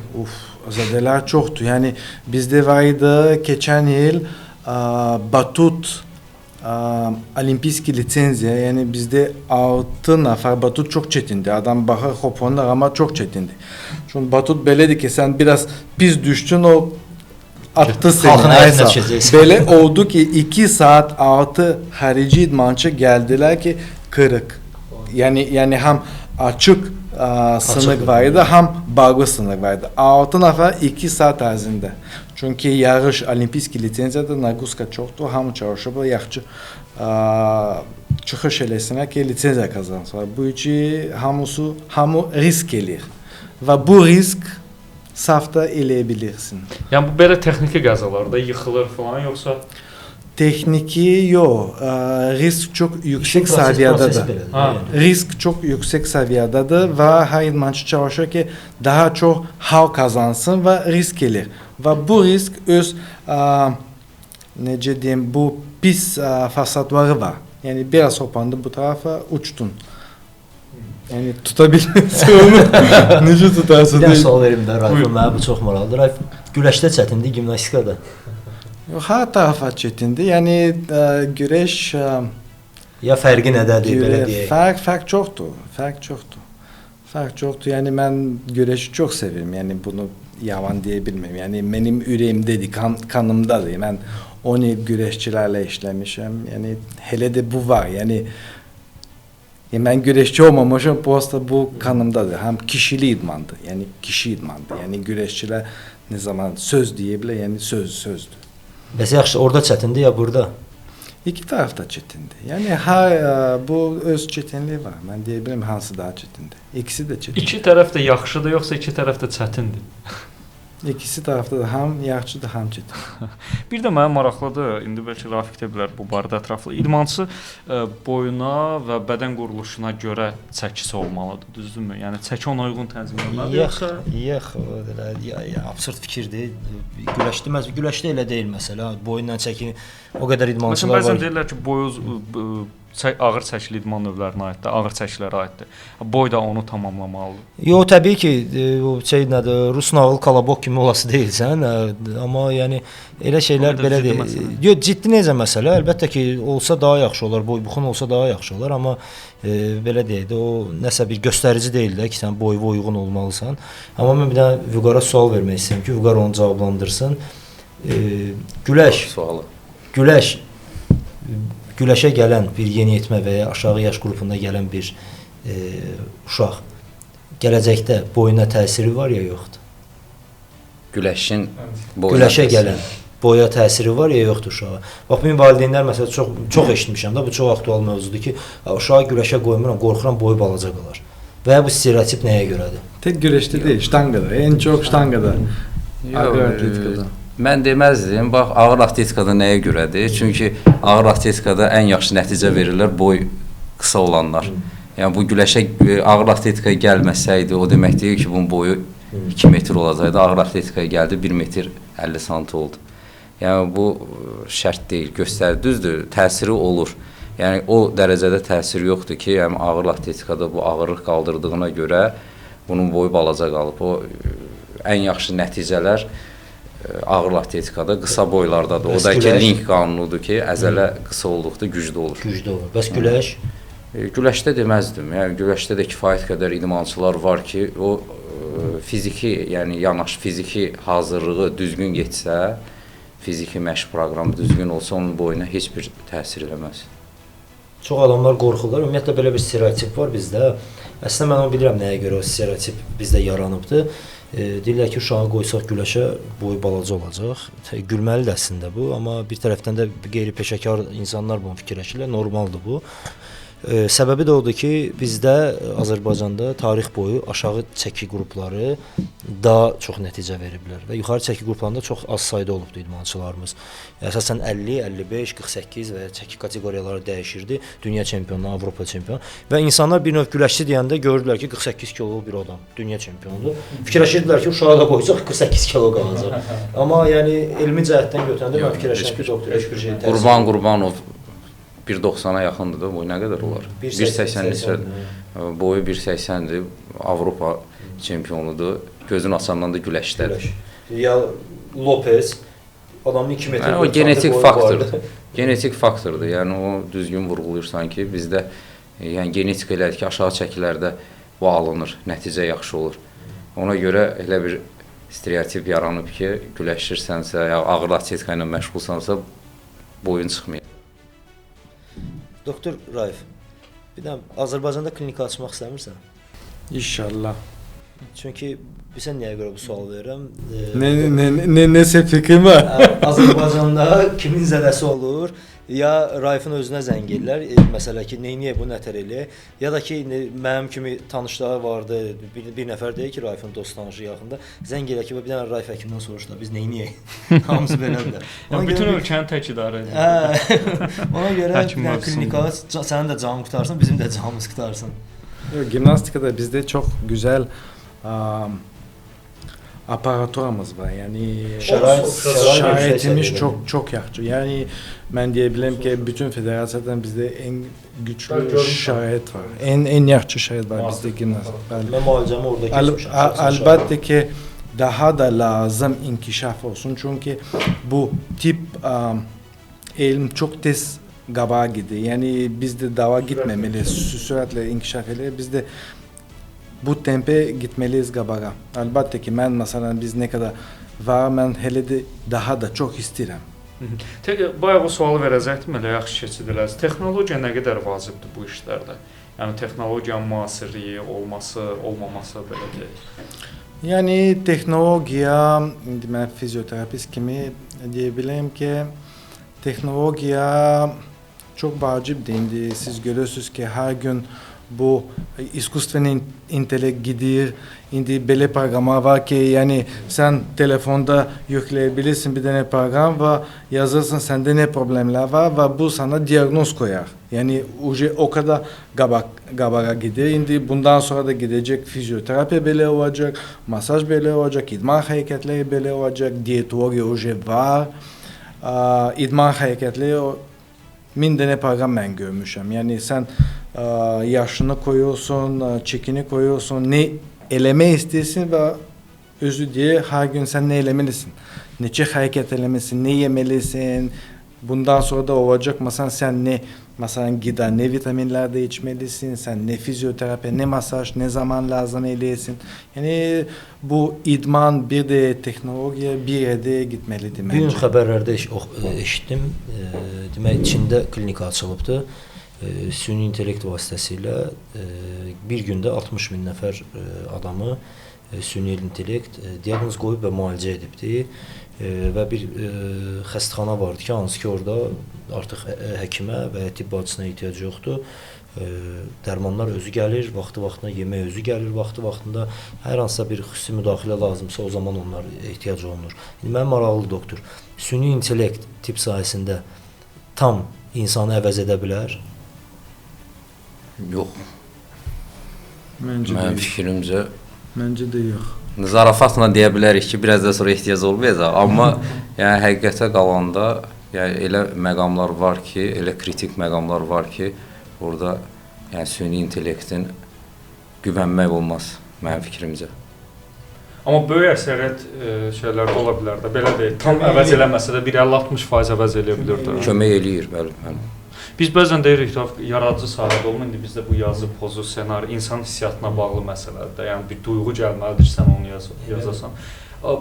zədelər çoxdur. Yani bizde vardı geçen yıl batut olimpiyski lisenziya, yani bizde 6 nefer batut çok çetindi. Adam bakar hoponlar ama çok çetindi. Çünkü batut beledi ki sen biraz pis düştün o attı seni. Böyle oldu ki 2 saat 6 harici idmançı geldiler ki kırık. Yani hem açık sınık vardı hem bağlı sınık vardı. 6 nəfər 2 saat ərzində. Çünki yarış olimpiyski lisenziyada naguzka çoxdur. Hamı çalışıb yaxşı çıxış eləsinə ki, lisenziya qazansınlar. Bu üçü hamı risk eləyir. Və bu risk safda eləyə bilirsin. Yəni bu belə texniki qəzalarda yıxılır falan yoxsa Tekniki yok. Risk çok yüksek seviyededir. Risk çok yüksek seviyededir ve her idmançı çalışır ki daha çok hal kazansın ve risk elir. Ve bu risk öz nece diyeyim bu pis fasatları var. Yani biraz hopandın bu tarafa uçtun. Yani tutabilirsin onu. Necə tutarsın? Bir də sual verim də, Rayf, mənə bu çox maraqlıdır. Rayf, güləşdə çətindir, gimnastikada? Her tarafa çetindir. Yani güreş Ya fərqi nədədir, belə deyək? Fark çoktu. Fark çoktu. Yani ben güreşi çok severim. Yani bunu yalan diyebilmem. Yani benim yüreğimdedir, kanımdadır. Ben 10 yıl güreşçilerle işlemişim. Yani hele de bu var. Yani ben güreşçi olmamışım. Posta bu kanımdadır. Hem kişili idmandı. Yani kişi idmandı. Yani güreşçiler ne zaman söz diyebilir. Yani sözdür. Bəs yaxşı, orada çətindir ya burada? İki tarafta çetindi. Yani bu öz çetinliği var. Ben diyebilirim hansı daha çetindi. İkisi de çetin. iki tərəf də yaxşıdır yoxsa iki tərəf də çətindir? İkisi tarafta da hem yaxşıdır, hem çetin. Bir də mənə maraqlıdır, indi bəlkə Rafiq də bilər bu barədə ətraflı. İdmançı boyuna və bədən quruluşuna görə çəkisi olmalıdır, düzdürmü? Yəni çəki ona uyğun tənzimlənməlidir yoxsa? Yox, ya absurd fikirdir. Güləşdə elə deyil məsələ. Boyunla çəki o qədər idmançılar var. Bəzən deyirlər ki, boyu ağır çəkili idman növlərinə aiddir, ağır çəkilərə aiddir. Boy da onu tamamlamalıdır. Yox, təbii ki, o nədir, Rus nağıl Kolobok kimi olası deyilsən, amma yəni elə şeylər belə deyil. Yox, ciddi necə məsələ? Əlbəttə ki, olsa daha yaxşı olar, boy-buxun olsa daha yaxşı olar, amma belə deyək də, o nəsə bir göstərici deyil də ki, sən boyuna uyğun olmalısan. Amma mən bir dənə Vüqara sual vermək istəyirəm ki, Vüqar onu cavablandırsın. Güləşə gələn bir yeniyetmə və ya aşağı yaş qrupunda gələn bir uşaq gələcəkdə boyuna təsiri var ya yoxdur? Güləşin Güləşə gələn boya təsiri var ya yoxdur uşağa? Bax, benim valideynlər məsələn çox eşitmişəm də, bu çox aktual mövzudur ki, uşağı güləşə qoymuram, qorxuram boyu balaca qalar. Və ya bu stereotip nəyə görədir? Tek güreşte değil, ştangada. En çok ştangada. Ağır atletikada. Mən deməzdim, bax, ağır atletikada nəyə görədir? Çünki ağır atletikada ən yaxşı nəticə verirlər boy qısa olanlar. Yəni bu güləşə ağır atletikaya gəlməsəydi, o demək deyil ki, bunun boyu 2 metr olacaqdı. Ağır atletikaya gəldi, 1 metr 50 sm oldu. Yəni bu şərt deyil, göstərir, düzdür, təsiri olur. Yəni o dərəcədə təsir yoxdur ki, yəni ağır atletikada bu ağırlıq qaldırdığına görə bunun boyu balaca qalıb. O ən yaxşı nəticələr ağır atletikada qısa boylardadır. O da ki, link qanunudur ki, əzələ qısa olduqda güclü olur. Güclü olur. Bəs güləş? Güləşdə deməzdim. Yəni güləşdə də kifayət qədər idmançılar var ki, o fiziki, yəni fiziki hazırlığı düzgün getsə, fiziki məşq proqramı düzgün olsa, onun boyuna heç bir təsir eləməz. Çox adamlar qorxurlar. Ümumiyyətlə belə bir stereotip var bizdə. Əslində mən onu bilirəm nəyə görə o stereotip bizdə yaranıbdır. Deyirlər ki, uşağı qoysaq güləşə boyu balaca olacaq. Gülməlidir əslində bu, amma bir tərəfdən də qeyri-peşəkar insanlar bunu fikirləşirlər, normaldır bu. Səbəbi də odur ki, bizdə Azərbaycanda tarix boyu aşağı çəki qrupları daha çox nəticə veriblər və yuxarı çəki qruplarında çox az sayda olubdu idmançılarımız. Əsasən 50, 55, 48 və çəki kateqoriyaları dəyişirdi. Dünya çempionu, Avropa çempionu və insanlar bir növ güləşçi deyəndə görürlər ki, 48 kilolu bir adam dünya çempionudur. Fikirləşirdilər ki, uşağı da qoysaq 48 kilo qalacaq. Amma yəni elmi cəhətdən götürəndə mən fikirləşirəm ki, doktor heç bir şey təsir. Qurbanov 1.90-a yaxındır da, boyu nə qədər olar? 1.80 boyu 1.80-dir, Avropa çempionudur, gözünü açandan da güləşdədir. Ya Lopez, adamın 2 metr o genetik faktordur. Genetik faktordur, yəni o düzgün vurğulayırsan ki, bizdə yəni genetik elədir ki, aşağı çəkilərdə bu alınır, nəticə yaxşı olur. Ona görə elə bir stereotip yaranıb ki, güləşirsənsə, ya ağır atletika ilə məşğulsansa, boyun çıxmayır. Doktor Raif, Bir də Azərbaycanda klinika açmaq istəmirsən? İnşallah. Çünki bilirsən niyə görə bu sual verirəm? Nəsə fikrim var. Azərbaycanda kimin zədəsi olur? Ya Raifin özünə zəng edirlər, məsələ ki, neyə bu nətər elə? Ya da ki, mənim kimi tanışları vardı, bir nəfər deyir ki, Raifin dost tanışı yaxında, zəng elə ki, bir dənə Raif həkimdən soruşdular, biz nəyəyik? Hamısı belədir. Bütün ölkəni tək idarə edir. Ona görə klinika sənin də canın qutarsın, bizim də canımız qutarsın. Gimnastikada bizde çok güzel aparaturamız var. Yani şairimiz çok yaxşı. Yani ben diyebilirim ki bütün federasyondan bizde en güçlü şahit var. En yaxşı şahit var bizde gimnastik. Ben müalicemi orada geçmişim. Elbette ki daha da lazım inkişaf olsun. Çünkü bu tip eğilim çok tez qabağa gidiyor. Yani biz de dava gitmemeliyiz. Süratle inkişaf edilir. Biz de bu tempe gitmeliyiz qabağa. Elbette ki ben mesela biz ne kadar var, ben hele de daha da çok isterim. Bayaq o sualı verəcəkdim, elə yaxşı keçirdiniz. Texnologiya nə qədər vacibdir bu işlərdə? Yəni texnologiyanın müasirliyi, olması, olmaması belə deyək. Yani teknolojiya, ben fizyoterapist kimi diyebilirim ki teknolojiya çok vacibdir. Şimdi siz görüyorsunuz ki her gün bu iskustveni intellekt gidiyor. Şimdi belə programlar var ki yani sen telefonda yükleyebilirsin bir tane program ve yazırsın sende ne problemler var ve bu sana diagnoz koyar. Yani o kadar qabağa gidiyor. Şimdi bundan sonra da gidecek fizyoterapi belə olacak, masaj belə olacak, idman hareketleri belə olacak, diyetoloji var. İdman hareketleri 1000 tane program ben görmüşüm. Yani sen yaşını koyuyorsun, çekini koyuyorsun, ne eleme istiyorsun ve özü diye her gün sen ne elemelisin. Neçe hareket elemelisin, ne yemelisin. Bundan sonra da olacak mesela sen ne gıda, ne vitaminler de içmelisin, sen ne fizyoterapi, ne masaj, ne zaman lazım eyleyesin. Yani bu idman bir de teknolojiye bir yerde gitmelidir bence. Bugün xəbərlərdə eşitdim, demək Çində klinika açılıbdı. Süni intellekt vasitəsilə bir gündə 60 min nəfər adamı süni intellekt diaqnoz qoyub və müalicə edibdi. Və bir xəstəxana vardı ki, hansı ki orada artıq həkimə və ya tibb bacısına ehtiyac yoxdur. Dərmanlar özü gəlir, vaxtı-vaxtına yemək özü gəlir, vaxtı-vaxtında hər hansısa bir xüsusi müdaxilə lazımsa o zaman onlar ehtiyac olunur. Mənim maraqlı doktor, süni intellekt tibb sahəsində tam insanı əvəz edə bilər? Yox. Mənim fikrimcə Məncə də yox. Zarafatla deyə bilərik ki, biraz da sonra ehtiyac olmayacaq. Amma yəni həqiqətə qalanda yəni elə məqamlar var ki, elə kritik məqamlar var ki, orada yəni süni intellektin güvənmək olmaz mənim fikrimcə. Amma böyük əksəriyyət şeylərdə ola bilər də. Belə deyil, tam əvəz eləməsə də 50-60% əvəz eləyə bilər də. Kömək eləyir, bəli. Biz bəzən deyirik ki, yaradıcı sahədə olma, indi bizdə bu yazı, pozu, ssenari, insan hissiyatına bağlı məsələdir. Yəni bir duyğu gəlməlidir, sən onu yazasan.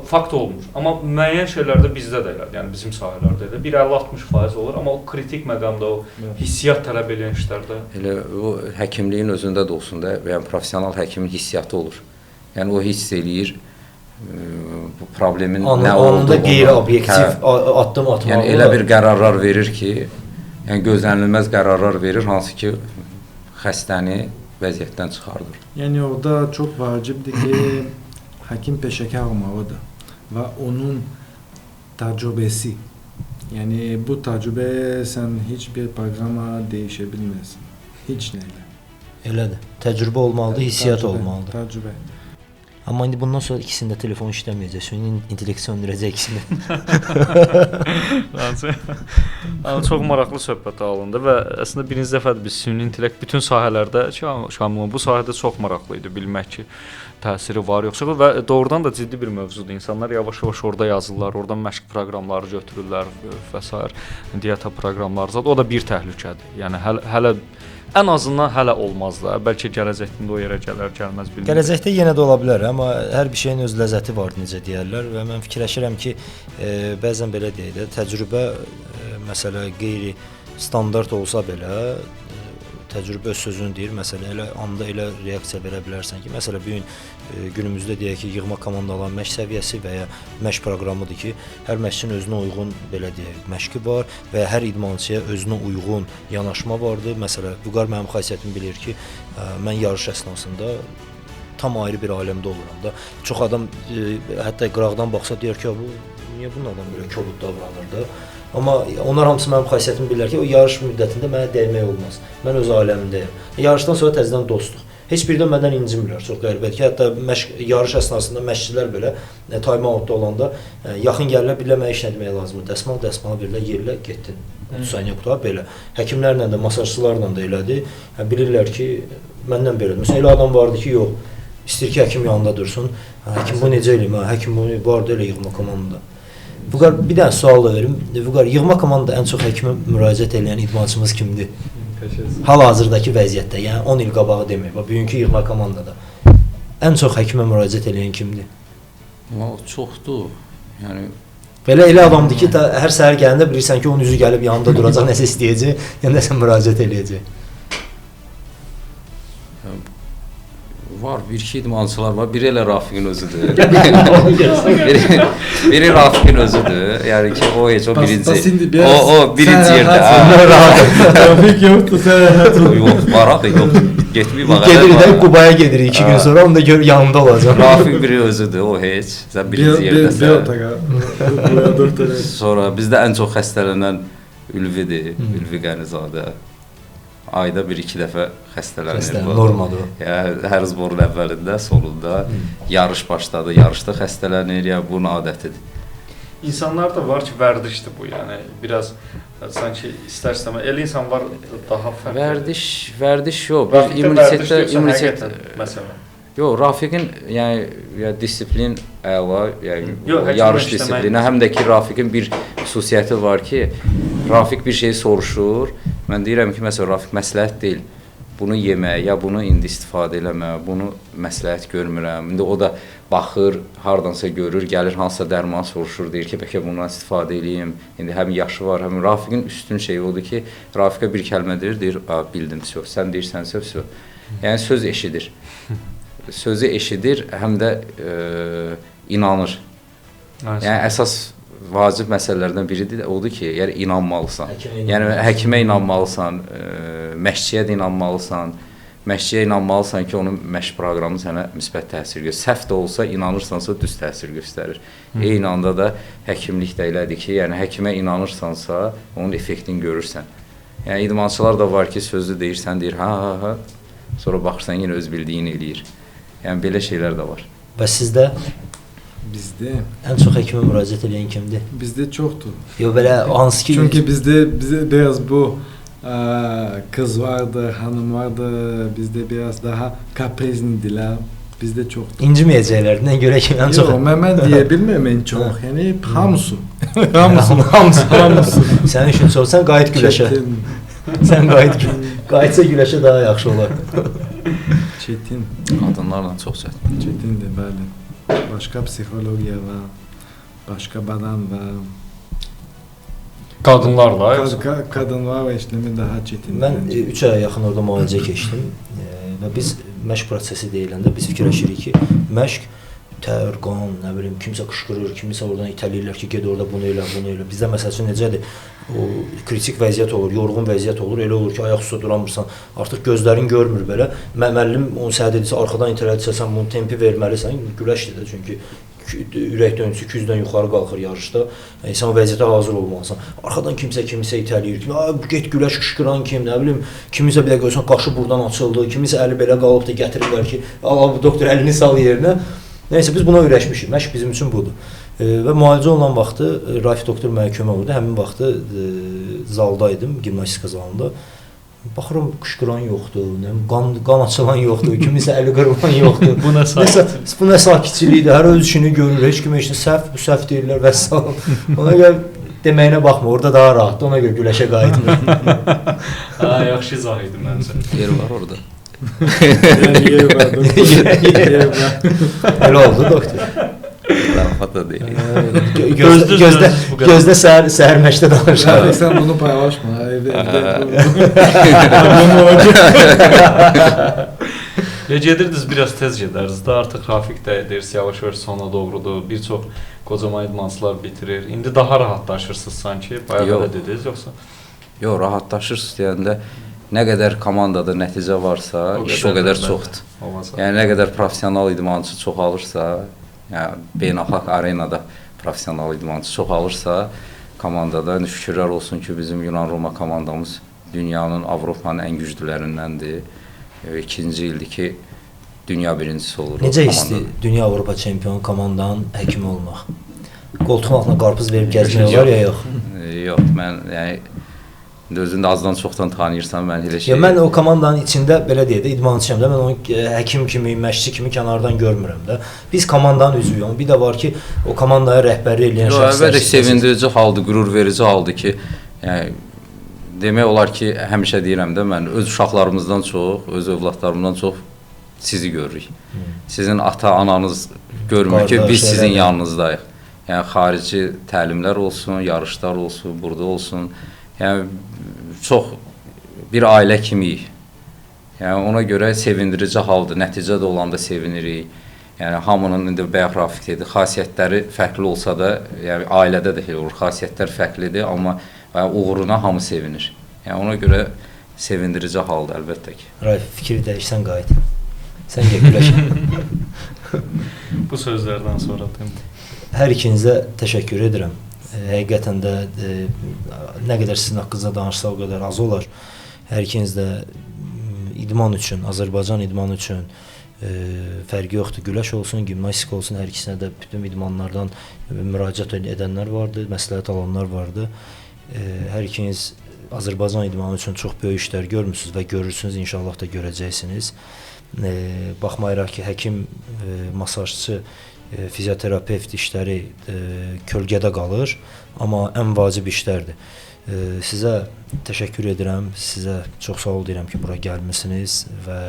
Fakt olmur. Amma müəyyən şeylərdə bizdə də elədir, yəni bizim sahələrdə elə 50-60% olur, amma o kritik məqamda, o hissiyat tələb edən işlərdə elə o həkimliyin özündə də olsun da, yəni professional həkimin hissiyatı olur. Yəni o hiss eləyir bu problemin nə olduğunu, qeyri-obyektiv addım atmalı. Yəni elə bir qərarlar verir ki, yəni gözlənilməz qərarlar verir, hansı ki xəstəni vəziyyətdən çıxardır. Yani orada çok vacibdir ki hakim peşekar olmalıdır ve onun tecrübesi. Yani bu tecrübe sen hiçbir programa değişebilmezsin. Hiç neyle. Elədir. Təcrübə olmalıdır, hissiyat olmalıdır. Tecrübe. Amma indi bundan sonra ikisində telefon işləməyəcək. Süni intellekt söndürəcək ikisini. Çox maraqlı söhbət alındı və əslində birinci dəfədir biz süni intellekt bütün sahələrdə şamil olundu. Bu sahədə çox maraqlı idi bilmək ki, təsiri var yoxsa və doğrudan da ciddi bir mövzudur. İnsanlar yavaş-yavaş orada yazırlar, oradan məşq proqramları götürürlər və s. dieta proqramları zət. O da bir təhlükədir. Yəni hələ ən azından hələ olmaz da. Bəlkə gələcəkdə o yerə gələr, gəlməz bilmirəm. Gələcəkdə yenə də ola bilər, amma hər bir şeyin öz ləzzəti var, necə deyərlər və mən fikirləşirəm ki, bəzən belə deyək də, təcrübə məsələ qeyri standart olsa belə təcrübə öz sözünü deyir. Məsələn, elə anda elə reaksiya verə bilərsən ki, məsələn, bu gün günümüzdə deyək ki, yığma komandaların məşq səviyyəsi və ya məşq proqramıdır ki, hər məşqçinin özünə uyğun belə deyək, məşqi var və hər idmançıya özünə uyğun yanaşma vardır. Məsələn, Vüqar mənim xasiyyətimi bilir ki, mən yarış əsnasında tam ayrı bir aləmdə oluram da. Çox adam hətta qıraqdan baxsa deyər ki, bu niyə bunun adam belə kobud davranır da? Amma onlar hamısı mənim xasiyyətimi bilirlər ki, o yarış müddətində mənə dəymək olmaz. Mən öz aləmindəyəm. Yarışdan sonra təzədən dostluq. Heç birdən məndən incimirlər. Çox qəribədir ki, hətta yarış əsnasında məşqçilər belə time-outda olanda yaxın gəlirlər, bilirlər mənə iş nə demək lazımdır. Dəsmal verirlər, yerlər, getdin. 30 saniyə qutar belə. Həkimlərlə də, masajçılarla da elədir. Bilirlər ki, məndən belədir. Məsələn, elə adam vardı ki, yox, istəyir ki, həkim yanında dursun. Həkim bu necə eləyim? Həkim bu vardı elə yığma komandada. Vüqar, bir dənə sual da verim. Vüqar, yığma komandada ən çox həkimə müraciət edən idmançımız kimdir? Hal-hazırdakı vəziyyətdə, yəni 10 il qabağı demək, bugünkü yığma komandada ən çox həkimə müraciət edən kimdir? Çoxdur. Yəni belə elə adamdır ki, hər səhər gələndə bilirsən ki, onun üzü gəlib yanında duracaq, nəsə istəyəcək, yəni nəsə müraciət eləyəcək. Var, bir-iki idmançılar var. Biri elə Rafiqin özüdür. Biri Rafiqin özüdür. Yəni ki, o heç o birinci. O birinci yerdə. Rafik yoxdur, sən rahat ol. Yox, var abi, yox. Getməyib bax. Gedirik də Qubaya gedirik 2 gün sonra, onu da gör yanında olacaq. Rafiq biri özüdür, o heç. Sən birinci yerdəsən. Sonra bizdə ən çox xəstələnən Ülvidir, Ülvi Qənizadə. Ayda 1-2 dəfə xəstələnir. Normadır. Yəni hər zborun əvvəlində, sonunda yarış başladı, yarışda xəstələnir, yəni bunun adətidir. İnsanlar da var ki, vərdişdir bu, yəni biraz sanki istər-istəmə elə insan var daha fərqli. Vərdiş yox. İmmunitet məsələn. Yox, Rafiqin yəni disiplin əla, yəni yarış disiplini, həm də ki Rafiqin bir xüsusiyyəti var ki, Rafiq bir şey soruşur. Mən deyirəm ki, məsələn, Rafiq məsləhət deyil. Bunu yemək, ya bunu indi istifadə eləmə, bunu məsləhət görmürəm. İndi o da baxır, hardansa görür, gəlir hansısa dərman soruşur, deyir ki, bəlkə bundan istifadə eləyim. İndi həm yaşı var, həm Rafiqin üstün şeyi odur ki, Rafiqə bir kəlmə deyir, bildim, sən deyirsənsə, yəni söz eşidir. Sözü eşidir, həm də inanır. Yəni əsas vacib məsələlərdən biridir, odur ki, yəni inanmalısan. Yəni həkimə inanmalısan, məşqçiyə də inanmalısan. Məşqçiyə inanmalısan ki, onun məşq proqramı sənə müsbət təsir göstərir. Səhv də olsa inanırsansa düz təsir göstərir. Eyni anda da həkimlik də elədir ki, yəni həkimə inanırsansa onun effektini görürsən. Yəni idmançılar da var ki, sözü deyirsən, deyir ha. Sonra baxırsan yenə öz bildiyini eləyir. Yəni belə şeylər də var. Və sizdə? Bizdə ən çox həkimə müraciət edən kimdir? Bizdə çoxdur. Yox belə hansı ki? Çünki bizdə biraz bu kız vardı, hanım vardı. Bizdə biraz daha kaprizlidirlər. Bizdə çoxdur. İnciməyəcəklər. Nə görə ki, ən çox. Yox, mən deyə bilmirəm ən çox. Yəni hamısı. Sənin üçün çox. Sən qayıt güləşə. Sən qayıtsa güləşə daha yaxşı olar. Çetin. Qadınlarla çox çətin. Çetindir, bəli. Başqa psixologiya var, başqa badan var. Qadınlarla? Qadınlar və işləmə daha çətindir. Mən 3 aya yaxın orada müalicə keçdim və biz məşq prosesi deyiləndə biz fikirləşirik ki, məşq tər, qan, nə bilim, kimsə qışqırır, kimsə oradan itələyirlər ki, get orada bunu elə. Bizdə məsəl üçün necədir? O kritik vəziyyət olur, yorğun vəziyyət olur, elə olur ki, ayaq üstə duramırsan, artıq gözlərin görmür belə. Müəllim onu səhv edirsə, arxadan itələyirsə, sən bunu tempi verməlisən, güləşdir də, çünki ürək döngüsü 200-dən yuxarı qalxır yarışda, sən o vəziyyətə hazır olmalısan. Arxadan kimsə itələyir ki, get güləş qışqıran kim, nə bilim, kimisə bir də görsən, qaşı buradan açıldı, kimisə əli belə qalıb da gətirirlər ki, bu doktor əlini sal yerinə. Nəysə, biz buna öyrəşmişik, məşq bizim üçün budur. Və müalicə olan vaxtı Rafi doktor mənə kömək oldu. Həmin vaxtı zaldaydım, gimnastika zalında. Baxıram, qışqıran yoxdur, qan açılan yoxdur, kimisə əli qırılan yoxdur. Bu nə sakitçilikdir, hər öz işini görür, heç kimə işini bu səhv deyirlər və s. Ona görə deməyinə baxma, orada daha rahatdır, ona görə güləşə qayıtmır. Yaxşı izah idi məncə. Yer var orada. Yer var. Elə oldu doktor. Zarafat da deyil. Gözdə səhər məşqdə danışar. Yani sen bunu paylaşma. Evde Gedirdiniz biraz tez gedərsiniz də artıq Rafiq də deyirsə yavaş-yavaş sona doğrudur. Bir çox qocaman idmançılar bitirir. İndi daha rahatlaşırsınız sanki. Bayaq da dediniz yoxsa? Yox, rahatlaşırsınız deyəndə nə qədər komandada nəticə varsa, iş o qədər çoxdur. Yəni nə qədər professional idmançı çoxalırsa, yəni beynəlxalq arenada professional idmançı çoxalırsa, komandada şükürlər olsun ki, bizim Yunan-Roma komandamız dünyanın, Avropanın ən güclülərindəndir. İkinci ildir ki, dünya birincisi olur. Necə hisli dünya Avropa çempionu komandanın həkimi olmaq? Qoltuğun altına qarpız verib gəzmək olar ya yox? Yox, mən yəni özünü də azdan çoxdan tanıyırsan, mən elə şey... Mən o komandanın içində, belə deyək də, idmançıyam da, mən onu həkim kimi, məşqçi kimi kənardan görmürəm də. Biz komandanın üzvüyük, bir də var ki, o komandaya rəhbərlik edən şəxslər... Əlbəttə, sevindirici haldır, qürur verici haldır ki, yəni, demək olar ki, həmişə deyirəm də, mən öz uşaqlarımızdan çox, öz övladlarımdan çox sizi görürük. Sizin ata-ananız görmür ki, biz sizin yanınızdayıq. Yəni, xarici təlimlər olsun, yarışlar olsun, burada olsun. Yəni, çox bir ailə kimiyik. Yəni, ona görə sevindirici haldır, nəticə də olanda sevinirik. Yəni, hamının, indi bayaq Rafiq dedi, xasiyyətləri fərqli olsa da, yəni, ailədə də olur, xasiyyətlər fərqlidir, amma uğuruna hamı sevinir. Yəni, ona görə sevindirici haldır, əlbəttə ki. Raif, fikri dəyişsən qayıt. Sən gəl güləş. Bu sözlərdən sonra deyim. Hər ikinizə təşəkkür edirəm. Həqiqətən də nə qədər sizin haqqınızda danışsa o qədər az olar. Hər ikiniz də idman üçün, Azərbaycan idmanı üçün fərqi yoxdur. Güləş olsun, gimnastika olsun, hər ikisinə də bütün idmanlardan müraciət edənlər vardı, məsləhət alanlar vardı. Hər ikiniz Azərbaycan idmanı üçün çox böyük işlər görmüsünüz və görürsünüz, inşallah da görəcəksiniz. Baxmayaraq ki, həkim, masajçı, fizioterapevt işləri kölgədə qalır, amma ən vacib işlərdir. Sizə təşəkkür edirəm, sizə çox sağ ol deyirəm ki, bura gəlmisiniz və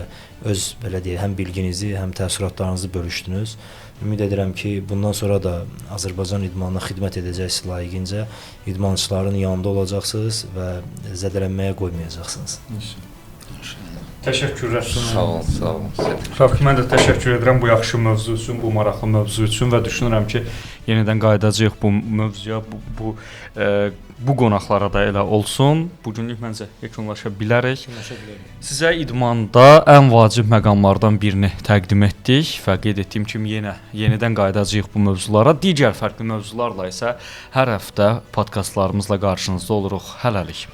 öz, belə deyək, həm bilginizi, həm təəssüratlarınızı bölüşdünüz. Ümid edirəm ki, bundan sonra da Azərbaycan idmanına xidmət edəcəksiniz layiqincə, idmançıların yanında olacaqsınız və zədələnməyə qoymayacaqsınız. Təşəkkürlər. Sağ olun, sağ olun. Rafiq, mən də təşəkkür edirəm bu yaxşı mövzu üçün, bu maraqlı mövzu üçün və düşünürəm ki, yenidən qayıdacağıq bu mövzuya, bu qonaqlara da elə olsun. Bugünlük məncə yekunlaşa bilərik. Sizə idmanda ən vacib məqamlardan birini təqdim etdik və qeyd etdiyim kimi yenidən qayıdacağıq bu mövzulara. Digər fərqli mövzularla isə hər həftə podkastlarımızla qarşınızda oluruq. Hələlik.